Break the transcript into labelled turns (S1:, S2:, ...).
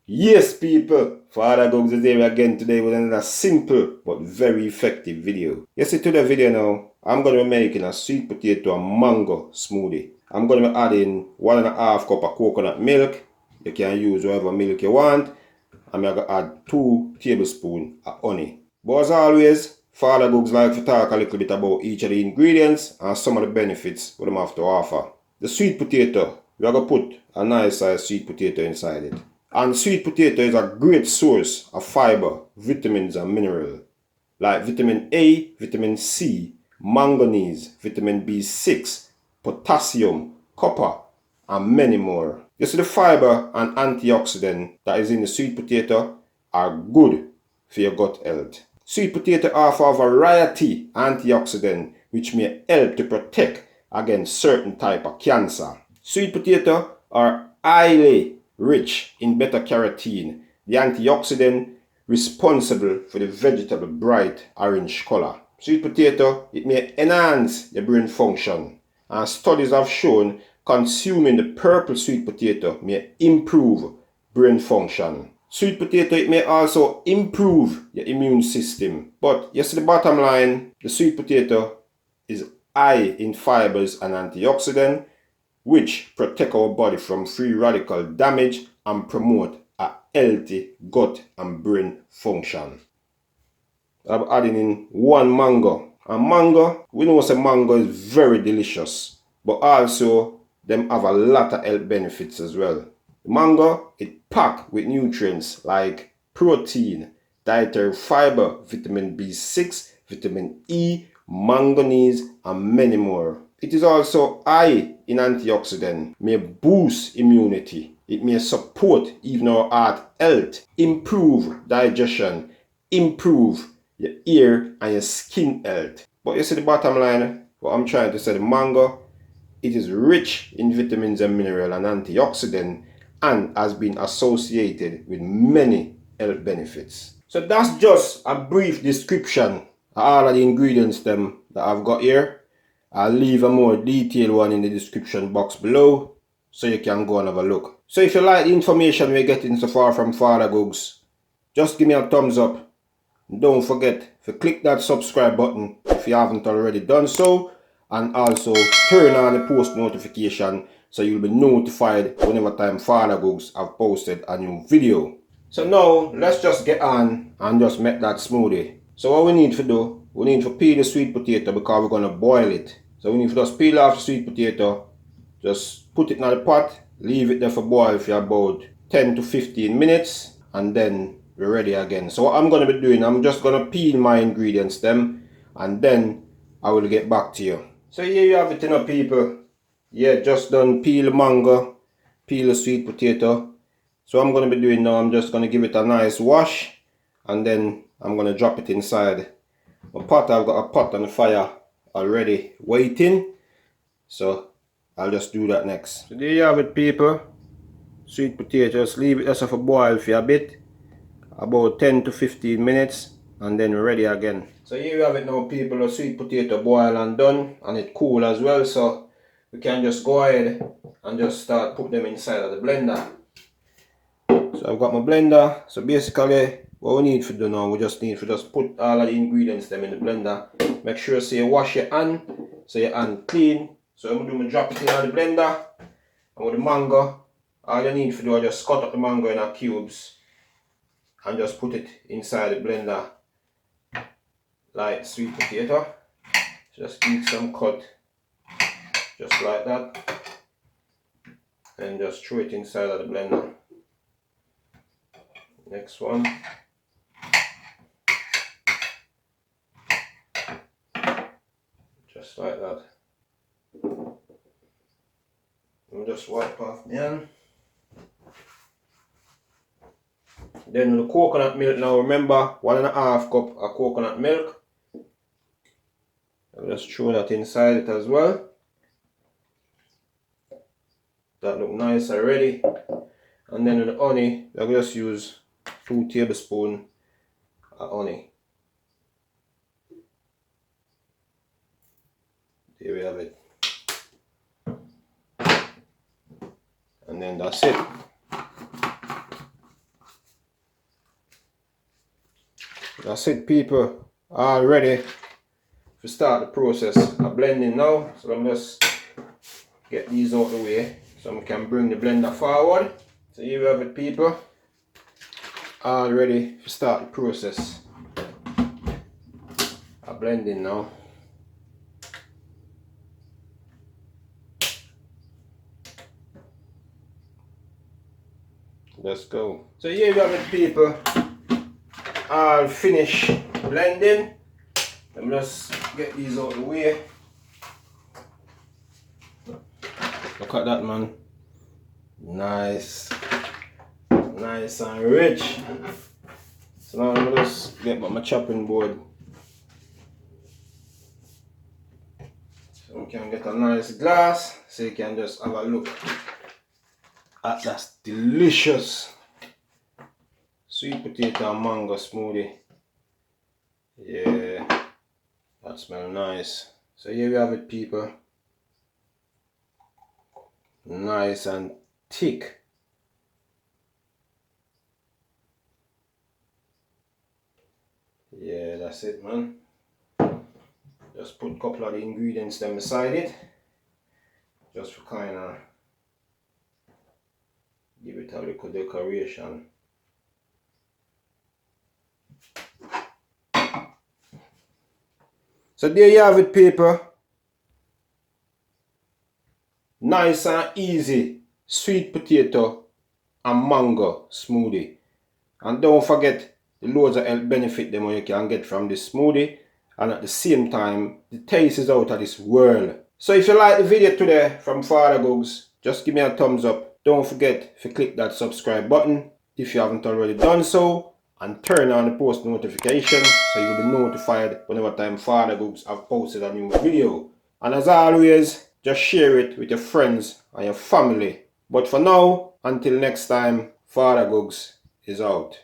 S1: Yes, people, FadaGugs is here again today with another simple but very effective video. Yes, in today's video now, I'm going to be making a sweet potato and mango smoothie. I'm going to be adding 1.5 cup of coconut milk. You can use whatever milk you want. I'm going to add 2 tablespoons of honey. But as always, FadaGugs like to talk a little bit about each of the ingredients and some of the benefits what them have to offer. The sweet potato, we are going to put a nice size sweet potato inside it. And sweet potato is a great source of fiber, vitamins and minerals like vitamin A, vitamin C, manganese, vitamin B6, potassium, copper, and many more. You see, the fiber and antioxidant that is in the sweet potato are good for your gut health. Sweet potato offer a variety of antioxidants which may help to protect against certain type of cancer. Sweet potato are highly rich in beta-carotene, the antioxidant responsible for the vegetable bright orange color. Sweet potato, it may enhance your brain function, and studies have shown consuming the purple sweet potato may improve brain function. Sweet potato, it may also improve your immune system. But you see, the bottom line, the sweet potato is high in fibers and antioxidants, which protect our body from free radical damage and promote a healthy gut and brain function. I'm adding in 1 mango. And mango, we know that mango is very delicious, but also them have a lot of health benefits as well. Mango, it packed with nutrients like protein, dietary fiber, vitamin B6, vitamin E, manganese, and many more. It is also high in antioxidant, may boost immunity. It may support even our heart health, improve digestion, improve your ear and your skin health. But you see, the bottom line, what I'm trying to say, the mango, it is rich in vitamins and minerals and antioxidants and has been associated with many health benefits. So that's just a brief description of all of the ingredients them that I've got here. I'll leave a more detailed one in the description box below so you can go and have a look. So if you like the information we're getting so far from FadaGugs, just give me a thumbs up. And don't forget to click that subscribe button if you haven't already done so, and also turn on the post notification so you'll be notified whenever time FadaGugs have posted a new video. So now let's just get on and just make that smoothie. So what we need to do, we need to peel the sweet potato because we're going to boil it. So we need to just peel off the sweet potato, just put it in the pot, leave it there for boil for about 10 to 15 minutes, and then we're ready again. So what I'm going to be doing, I'm just going to peel my ingredients them, and then I will get back to you. So here you have it, you know, people. Yeah, just done peel the mango, peel the sweet potato. So what I'm going to be doing now, I'm just going to give it a nice wash, and then I'm going to drop it inside my pot. I've got a pot on the fire already waiting, so I'll just do that next. So there you have it, people. Sweet potatoes, leave it just for boil for a bit, about 10 to 15 minutes, and then we're ready again. So here you have it now, people. The sweet potato boil and done, and it cool as well, so we can just go ahead and just start put them inside of the blender. So I've got my blender. So basically what we need to do now, we just need to just put all of the ingredients them in the blender. Make sure so you wash your hand, so your hand clean. So I'm going to drop it in the blender. And with the mango, all you need to do is just cut up the mango in cubes and just put it inside the blender like sweet potato. Just give some cut just like that, and just throw it inside of the blender. Next one. Just like that. We'll just wipe off my hand. Then the coconut milk now, remember 1.5 cup of coconut milk. I'll just throw that inside it as well. That look nice already. And then with the honey, I'll just use 2 tablespoons of honey. There we have it. And then that's it. That's it, people. All ready to start the process of blending now. So I'm just get these out of the way so I can bring the blender forward. So here we have it, people. All ready to start the process of blending now. Let's go. So here we have it, people. I'll finish blending. Let me just get these out of the way. Look at that, man. Nice. Nice and rich. So now I'm just get my chopping board. So we can get a nice glass so you can just have a look at that delicious sweet potato and mango smoothie. Yeah, that smells nice. So here we have it, people. Nice and thick. Yeah, that's it, man. Just put a couple of the ingredients them beside it, just for kind of give it a little decoration. So there you have it, people. Nice and easy sweet potato and mango smoothie. And don't forget the loads of health benefit them you can get from this smoothie, and at the same time the taste is out of this world. So if you like the video today from FadaGugs, just give me a thumbs up. Don't forget to click that subscribe button if you haven't already done so, and turn on the post notification so you'll be notified whenever time FadaGugs have posted a new video. And as always, just share it with your friends and your family. But for now, until next time, FadaGugs is out.